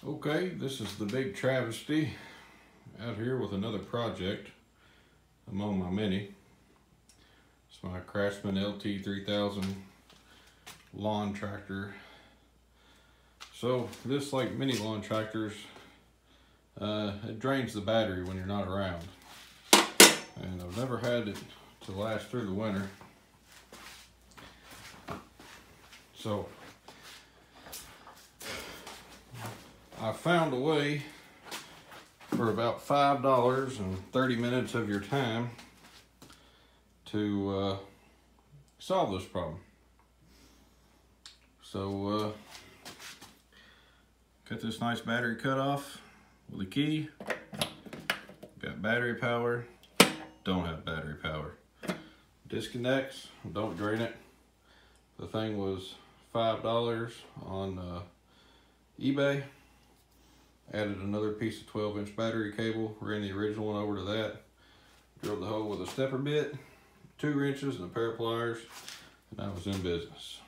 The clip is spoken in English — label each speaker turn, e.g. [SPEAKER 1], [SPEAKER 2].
[SPEAKER 1] Okay, this is the big travesty out here with another project. I'm on my Mini. It's my Craftsman LT3000 lawn tractor. So this, like mini lawn tractors, it drains the battery when you're not around. And I've never had it to last through the winter. So I found a way for about $5 and 30 minutes of your time to solve this problem. So got this nice battery cutoff with a key. Got battery power, don't have battery power. Disconnects, don't drain it. The thing was $5 on eBay. Added another piece of 12-inch battery cable, ran the original one over to that, drilled the hole with a stepper bit, 2 wrenches and a pair of pliers, and I was in business.